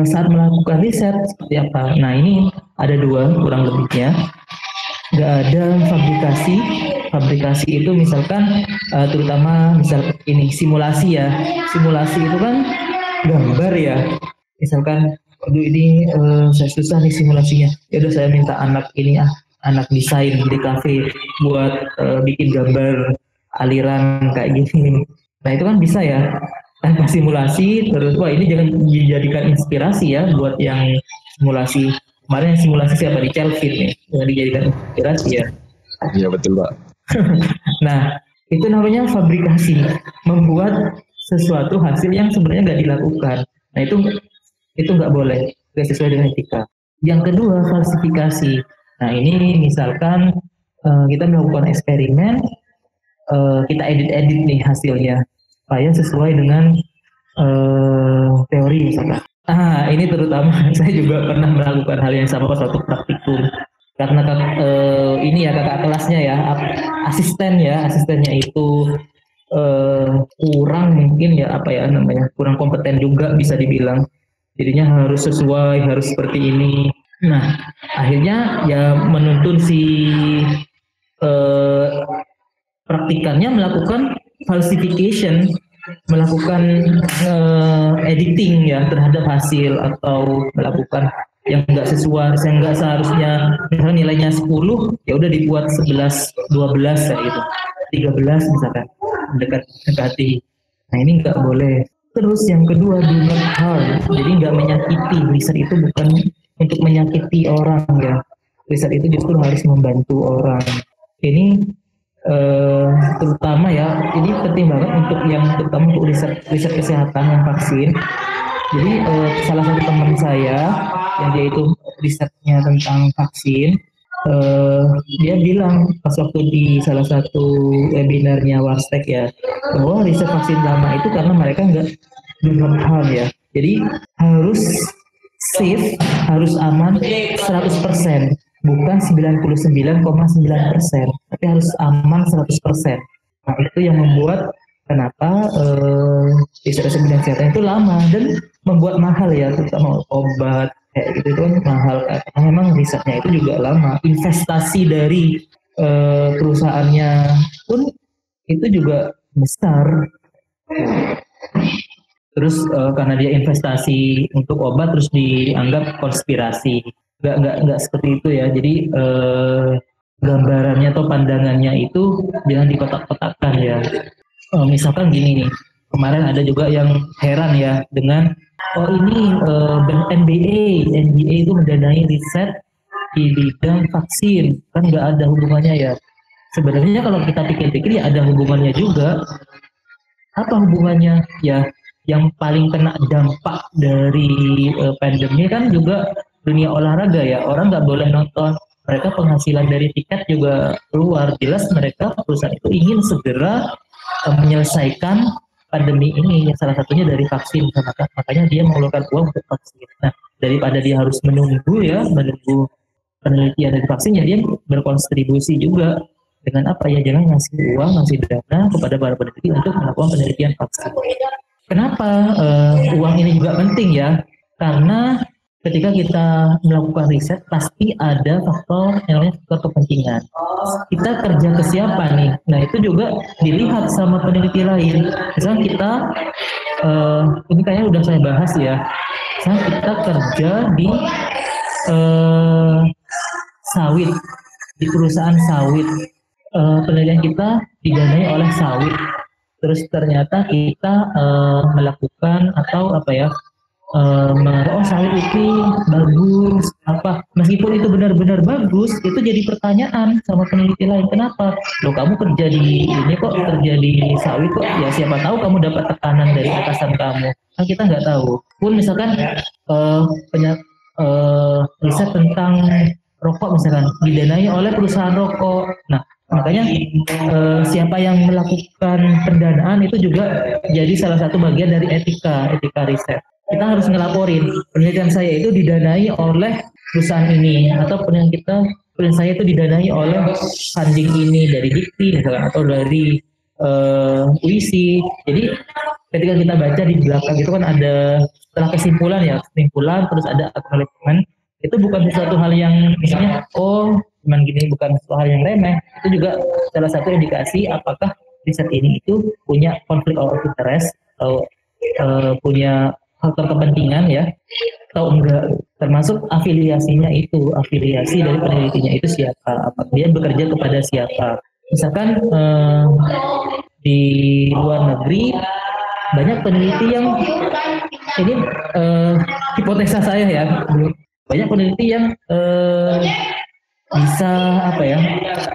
saat melakukan riset seperti apa? Nah ini ada dua kurang lebihnya. Nggak ada fabrikasi. Fabrikasi itu misalkan terutama misal ini simulasi ya. Simulasi itu kan gambar ya. Misalkan, aduh ini saya susah nih simulasinya. Ya udah saya minta anak ini anak desain di kafe buat bikin gambar aliran kayak gini. Nah itu kan bisa ya tanpa simulasi. Terus wah ini jangan dijadikan inspirasi ya buat yang simulasi. Kemarin yang simulasi siapa di Chelfit nih, yang dijadikan inspirasi ya. Iya betul Pak. Nah itu namanya fabrikasi, membuat sesuatu hasil yang sebenarnya nggak dilakukan. Nah itu nggak boleh, nggak sesuai dengan etika. Yang kedua falsifikasi. Nah ini misalkan kita melakukan eksperimen, kita edit nih hasilnya supaya sesuai dengan teori misalkan. Ini terutama saya juga pernah melakukan hal yang sama pas waktu praktikum. Karena ini ya kakak kelasnya ya, asistennya itu kurang mungkin ya kurang kompeten juga bisa dibilang. Jadinya harus sesuai, harus seperti ini. Nah akhirnya ya menuntun si praktikannya melakukan falsification, melakukan editing ya terhadap hasil, atau melakukan yang nggak sesuai, yang nggak seharusnya misalnya nilainya 10 ya udah dibuat 11, 12 ya gitu, 13 misalkan dekati. Nah ini nggak boleh. Terus yang kedua do not harm, jadi nggak menyakiti. Riset itu bukan untuk menyakiti orang ya, riset itu justru harus membantu orang. Ini terutama ya, ini penting banget untuk yang terutama untuk riset kesehatan yang vaksin. Jadi salah satu teman saya yang dia itu risetnya tentang vaksin, dia bilang pas waktu di salah satu webinarnya Warstek ya, bahwa riset vaksin lama itu karena mereka nggak do not harm ya, jadi harus safe, harus aman 100%. Bukan 99,9%, tapi harus aman 100%. Nah itu yang membuat kenapa riset bidang kesehatan itu lama dan membuat mahal ya, terutama obat kayak gitu itu kan mahal karena memang risetnya itu juga lama. Investasi dari perusahaannya pun itu juga besar. Terus karena dia investasi untuk obat terus dianggap konspirasi. Nggak seperti itu ya. Jadi gambarannya atau pandangannya itu jangan dikotak-kotakkan ya. Misalkan gini nih, kemarin ada juga yang heran ya dengan ini NBA itu mendanai riset di bidang vaksin, kan nggak ada hubungannya ya. Sebenarnya kalau kita pikir-pikir ya ada hubungannya juga. Apa hubungannya ya? Yang paling kena dampak dari pandemi kan juga dunia olahraga ya, orang nggak boleh nonton, mereka penghasilan dari tiket juga keluar. Jelas mereka perusahaan itu ingin segera menyelesaikan pandemi ini, yang salah satunya dari vaksin, makanya dia mengeluarkan uang untuk vaksin. Nah daripada dia harus menunggu penelitian dari vaksin, ya dia berkontribusi juga dengan apa ya, jangan ngasih uang, ngasih dana kepada para peneliti untuk melakukan penelitian vaksin. Kenapa uang ini juga penting ya? Karena ketika kita melakukan riset pasti ada faktor yang namanya faktor kepentingan. Kita kerja ke siapa nih? Nah itu juga dilihat sama peneliti lain. Misalnya kita, ini kayaknya udah saya bahas ya. Misalnya kita kerja di sawit, di perusahaan sawit. Penelitian kita didanai oleh sawit. Terus ternyata kita melakukan atau sawit itu bagus, meskipun itu benar-benar bagus, itu jadi pertanyaan sama peneliti lain. Kenapa? Loh kamu kerja di ini kok, kerja di sawit kok, ya siapa tahu kamu dapat tekanan dari atasan kamu, kan kita nggak tahu. Pun misalkan riset tentang rokok misalkan didanai oleh perusahaan rokok. Nah makanya siapa yang melakukan pendanaan itu juga jadi salah satu bagian dari etika riset. Kita harus ngelaporin penelitian saya itu didanai oleh perusahaan ini, atau penelitian saya itu didanai oleh funding ini dari Dikti misalkan, atau dari UISI. Jadi ketika kita baca di belakang itu kan ada setelah kesimpulan terus ada acknowledgement. Itu bukan sesuatu hal yang misalnya cuman gini, bukan sesuatu hal yang remeh. Itu juga salah satu indikasi apakah riset ini itu punya konflik of interest atau punya faktor kepentingan ya atau enggak, termasuk afiliasi dari penelitinya itu siapa, apa dia bekerja kepada siapa. Misalkan di luar negeri banyak peneliti yang ini hipotesa saya ya, banyak peneliti yang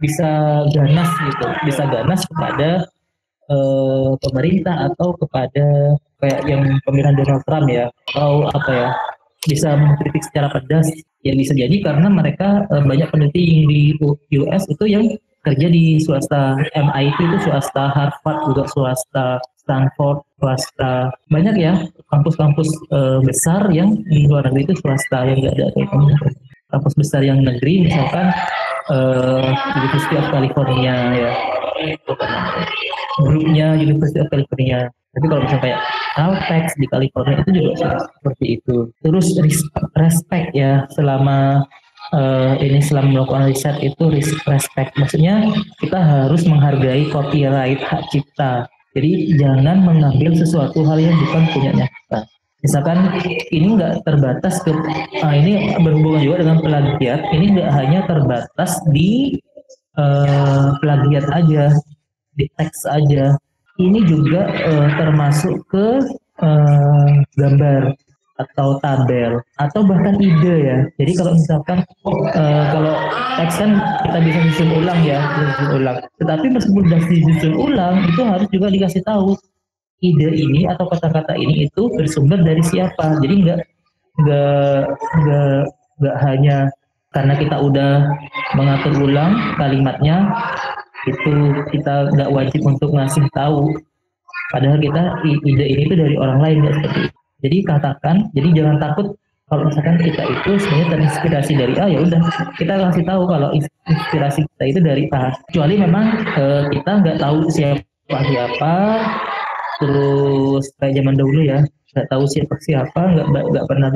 bisa ganas kepada pemerintah atau kepada kayak yang pemilihan Donald Trump ya, atau bisa mengkritik secara pedas. Ya bisa jadi karena mereka banyak peneliti yang di US itu yang kerja di swasta, MIT itu swasta, Harvard juga swasta, Stanford swasta, banyak ya kampus-kampus besar yang di luar negeri itu swasta, yang nggak ada kampus besar yang negeri misalkan University of California ya, grupnya University of California. Tapi kalau misalnya kayak Caltech di California itu juga seperti itu. Terus respect ya, selama melakukan riset itu respect, maksudnya kita harus menghargai copyright, hak cipta. Jadi jangan mengambil sesuatu hal yang bukan punyanya kita. Misalkan ini nggak terbatas ke ini berhubungan juga dengan plagiat. Ini nggak hanya terbatas di plagiat aja, di teks aja. Ini juga termasuk ke gambar atau tabel atau bahkan ide ya. Jadi kalau misalkan kalau teks kan kita bisa susun ulang. Tetapi meskipun sudah disusun ulang, itu harus juga dikasih tahu ide ini atau kata-kata ini itu bersumber dari siapa. Jadi nggak hanya karena kita udah mengatur ulang kalimatnya itu kita nggak wajib untuk ngasih tahu. Padahal ide ini itu dari orang lain ya, seperti itu. Jadi jadi jangan takut kalau misalkan kita itu sebenarnya terinspirasi dari A, ya udah kita kasih tahu kalau inspirasi kita itu dari A. Kecuali memang kita nggak tahu siapa, terus kayak zaman dahulu ya, nggak tahu siapa, nggak pernah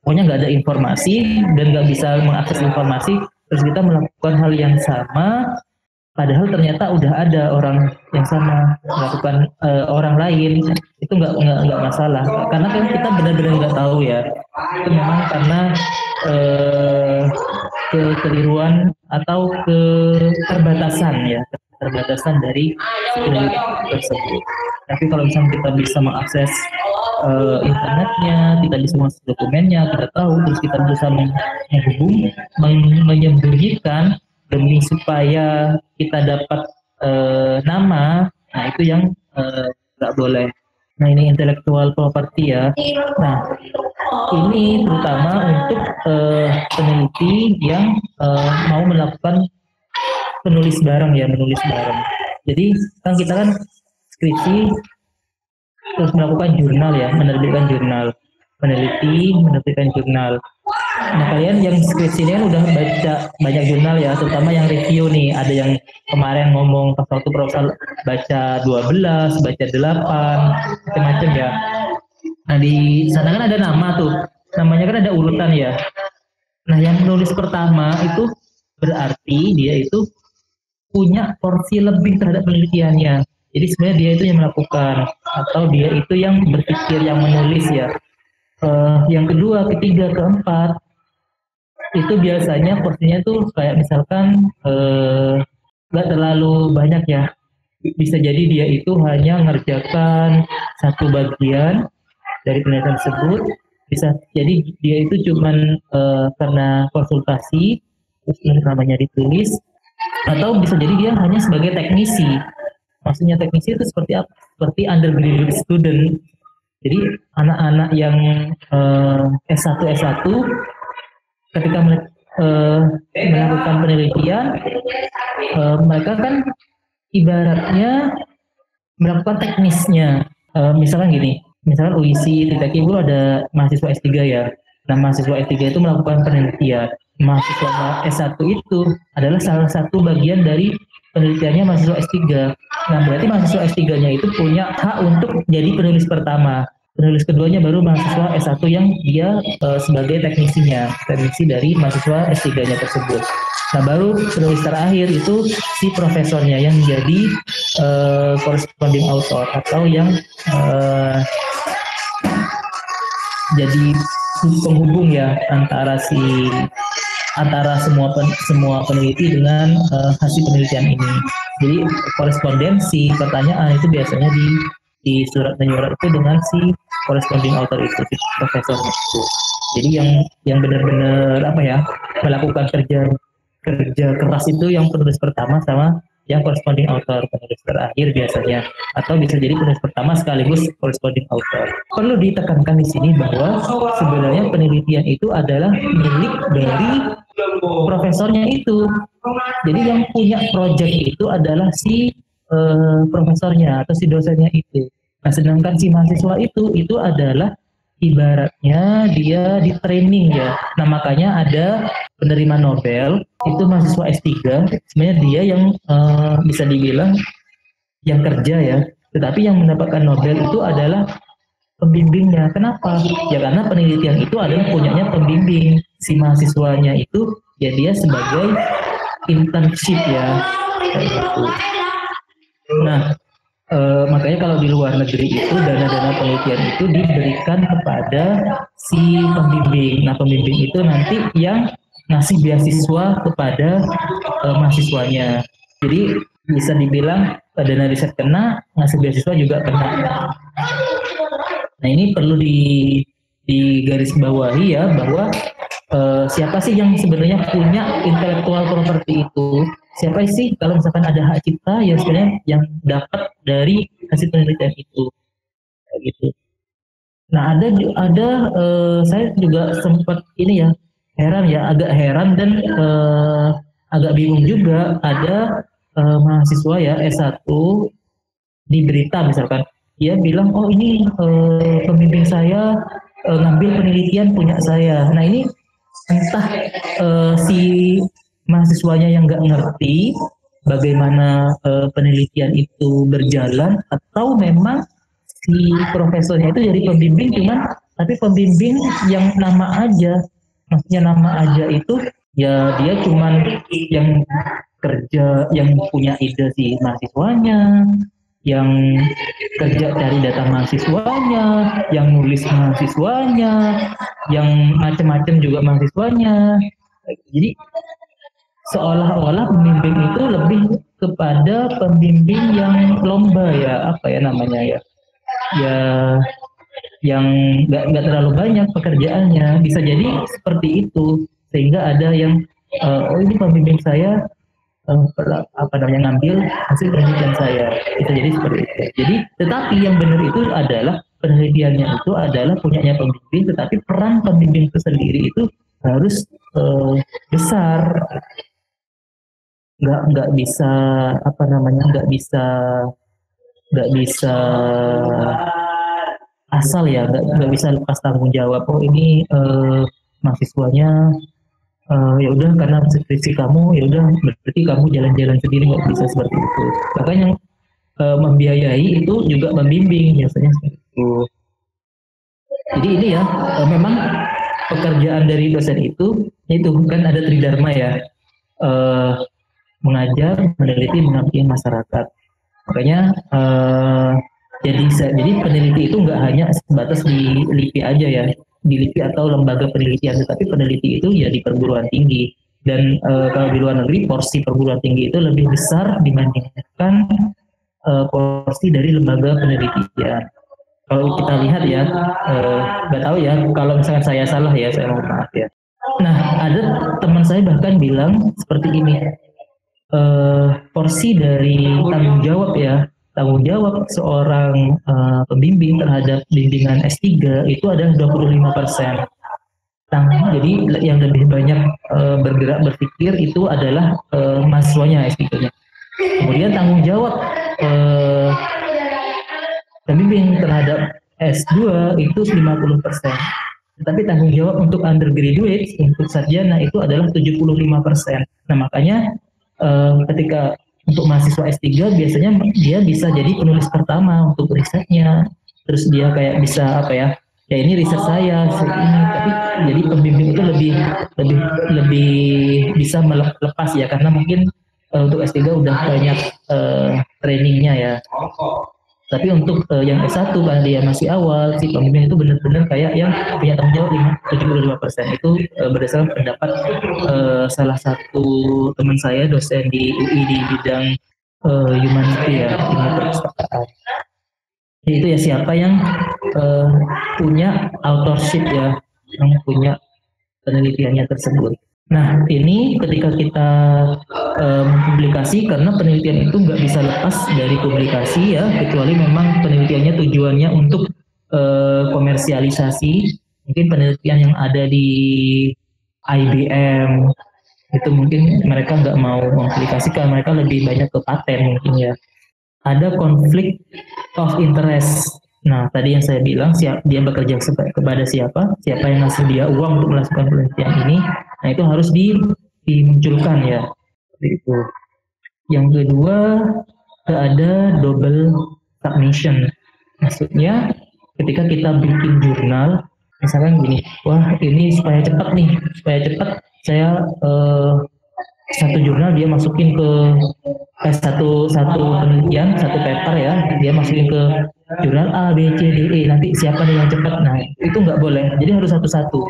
pokoknya nggak ada informasi dan nggak bisa mengakses informasi, terus kita melakukan hal yang sama. Padahal ternyata udah ada orang yang sama melakukan orang lain, itu nggak masalah, karena kan kita benar-benar nggak tahu ya. Itu memang karena kekeliruan atau keterbatasan dari peneliti tersebut. Tapi kalau misalnya kita bisa mengakses internetnya, kita bisa mengakses dokumennya, kita tahu, terus kita bisa menyembunyikan demi supaya kita dapat nama, nah itu yang nggak boleh. Nah ini intellectual property ya. Nah ini terutama untuk peneliti yang mau melakukan menulis bareng. Jadi kan kita kan skripsi terus melakukan jurnal ya, menerbitkan jurnal, peneliti menerbitkan jurnal. Nah kalian yang skripsi ini kan udah baca banyak jurnal ya, terutama yang review nih. Ada yang kemarin ngomong pas waktu proposal baca 12, baca 8, macam-macam ya. Nah di sana kan ada nama tuh, namanya kan ada urutan ya. Nah yang menulis pertama itu berarti dia itu punya porsi lebih terhadap penelitiannya. Jadi sebenarnya dia itu yang melakukan, atau dia itu yang berpikir, yang menulis ya. Yang kedua, ketiga, keempat itu biasanya porsinya tuh kayak misalkan nggak terlalu banyak ya. Bisa jadi dia itu hanya ngerjakan satu bagian dari penelitian tersebut. Bisa jadi dia itu cuman karena konsultasi terus namanya ditulis, atau bisa jadi dia hanya sebagai teknisi. Maksudnya teknisi itu seperti apa? Seperti undergraduate student. Jadi anak-anak yang S1 ketika melakukan penelitian, mereka kan ibaratnya melakukan teknisnya. Misalkan gini, misalkan UISI, TTQ itu ada mahasiswa S3 ya. Nah mahasiswa S3 itu melakukan penelitian. Mahasiswa S1 itu adalah salah satu bagian dari penelitiannya mahasiswa S3. Nah, berarti mahasiswa S3-nya itu punya hak untuk jadi penulis pertama. Penulis keduanya baru mahasiswa S1 yang dia sebagai teknisi dari mahasiswa S3-nya tersebut. Nah, baru penulis terakhir itu si profesornya yang jadi corresponding author atau yang jadi penghubung ya antara semua peneliti dengan hasil penelitian ini. Jadi korespondensi pertanyaan itu biasanya di surat menyurat itu dengan si corresponding author itu, si profesor itu. Jadi yang benar-benar melakukan kerja keras itu yang penulis pertama sama yang corresponding author, penulis terakhir biasanya, atau bisa jadi penulis pertama sekaligus corresponding author. Perlu ditekankan di sini bahwa sebenarnya penelitian itu adalah milik dari profesornya itu. Jadi yang punya project itu adalah si profesornya atau si dosennya itu. Nah, sedangkan si mahasiswa itu adalah ibaratnya dia di training ya. Nah, makanya ada penerima Nobel itu mahasiswa S3, sebenarnya dia yang bisa dibilang yang kerja ya. Tetapi yang mendapatkan Nobel itu adalah pembimbingnya. Kenapa? Ya karena penelitian itu adalah punyanya pembimbing. Si mahasiswanya itu ya dia sebagai internship ya. Kayak gitu. Nah, makanya kalau di luar negeri itu dana-dana penelitian itu diberikan kepada si pembimbing. Nah, pembimbing itu nanti yang ngasih beasiswa kepada mahasiswanya. Jadi bisa dibilang dana riset kena, ngasih beasiswa juga kena. Nah, ini perlu di garis bawahi ya bahwa siapa sih yang sebenarnya punya intellectual property itu? Siapa sih kalau misalkan ada hak cipta yang sebenarnya yang dapat dari hasil penelitian itu? Kayak gitu. Nah, ada saya juga sempat ini ya agak heran dan agak bingung juga ada mahasiswa ya S1 di berita misalkan dia bilang oh ini pembimbing saya ngambil penelitian punya saya. Nah, ini entah si mahasiswanya yang nggak ngerti bagaimana penelitian itu berjalan atau memang si profesornya itu jadi pembimbing tapi pembimbing yang nama aja, maksudnya nama aja itu ya dia cuman yang kerja yang punya ide si mahasiswanya, yang kerja cari data mahasiswanya, yang nulis mahasiswanya, yang macam-macam juga mahasiswanya. Jadi seolah-olah pembimbing itu lebih kepada pembimbing yang lomba ya, namanya ya yang nggak terlalu banyak pekerjaannya, bisa jadi seperti itu sehingga ada yang oh ini pembimbing saya ngambil hasil penelitian saya, bisa jadi seperti itu. Jadi tetapi yang benar itu adalah penelitiannya itu adalah punyanya pembimbing, tetapi peran pembimbing itu sendiri itu harus besar, nggak bisa nggak bisa asal ya, nggak bisa lepas tanggung jawab. Oh ini mahasiswanya ya udah karena skripsi kamu ya udah berarti kamu jalan-jalan sendiri, nggak bisa seperti itu. Bahkan yang membiayai itu juga membimbing biasanya seperti itu. Jadi ini ya memang pekerjaan dari dosen itu kan ada tridharma ya, mengajar, meneliti, mengabdi masyarakat. Makanya jadi peneliti itu nggak hanya sebatas di LIPI aja ya, di LIPI atau lembaga penelitian, tetapi peneliti itu ya di perguruan tinggi. Dan kalau di luar negeri porsi perguruan tinggi itu lebih besar dibandingkan porsi dari lembaga penelitian. Kalau kita lihat ya, nggak tahu ya, kalau misalkan saya salah ya, saya mohon maaf ya. Nah, ada teman saya bahkan bilang seperti ini, porsi dari tanggung jawab seorang pembimbing terhadap bimbingan S3 itu adalah 25%. Jadi yang lebih banyak bergerak berpikir itu adalah mahasiswanya S3-nya. Kemudian tanggung jawab pembimbing terhadap S2 itu 50%. Tetapi tanggung jawab untuk undergraduate, untuk sarjana itu adalah 75%. Nah, makanya ketika untuk mahasiswa S3 biasanya dia bisa jadi penulis pertama untuk risetnya. Terus dia kayak bisa apa ya? Ya ini riset saya, riset ini. Tapi jadi pembimbing itu lebih lebih lebih bisa melepas ya, karena mungkin untuk S3 udah banyak trainingnya ya. Tapi untuk yang S1 karena dia masih awal, si pembimbing itu benar-benar kayak yang punya tanggung jawab 75%. Itu berdasarkan pendapat salah satu teman saya, dosen di UI di bidang humanity ya, ilmu perpustakaan. Itu ya siapa yang punya authorship ya, yang punya penelitiannya tersebut. Nah, ini ketika kita mempublikasi, karena penelitian itu nggak bisa lepas dari publikasi ya, kecuali memang penelitiannya tujuannya untuk komersialisasi. Mungkin penelitian yang ada di IBM itu mungkin mereka nggak mau mempublikasikan, mereka lebih banyak ke paten mungkin ya. Ada konflik of interest. Nah, tadi yang saya bilang, dia bekerja kepada siapa yang ngasih dia uang untuk melakukan penelitian ini. Nah, itu harus dimunculkan ya. Itu. Yang kedua, ada double submission. Maksudnya, ketika kita bikin jurnal, misalkan gini, wah ini supaya cepat saya satu jurnal dia masukin ke satu penelitian, satu paper ya, dia masukin ke jurnal A, B, C, D, E, nanti siapa nih yang cepat. Nah, itu nggak boleh, jadi harus satu-satu.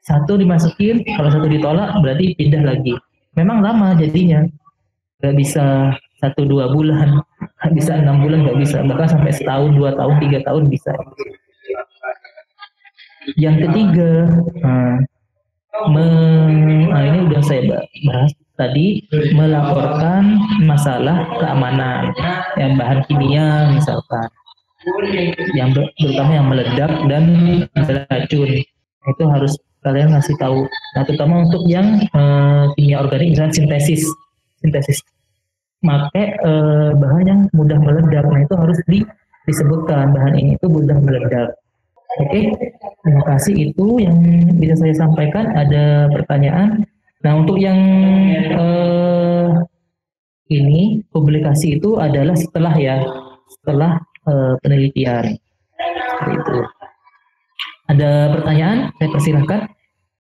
Satu dimasukin, kalau satu ditolak berarti pindah lagi. Memang lama jadinya, nggak bisa 1-2 bulan, nggak bisa 6 bulan, nggak bisa, bahkan sampai setahun, 2 tahun, 3 tahun bisa. Yang ketiga, ini udah saya bahas tadi, melaporkan masalah keamanan yang bahan kimia misalkan, yang terutama yang meledak dan beracun, itu harus kalian ngasih tahu. Nah, terutama untuk yang kimia organik, misalnya sintesis pakai bahan yang mudah meledak, nah itu harus disebutkan bahan ini itu mudah meledak. Oke, terima kasih, itu yang bisa saya sampaikan. Ada pertanyaan? Nah, untuk yang ini publikasi itu adalah setelah penelitian. Seperti itu. Ada pertanyaan? Saya persilahkan.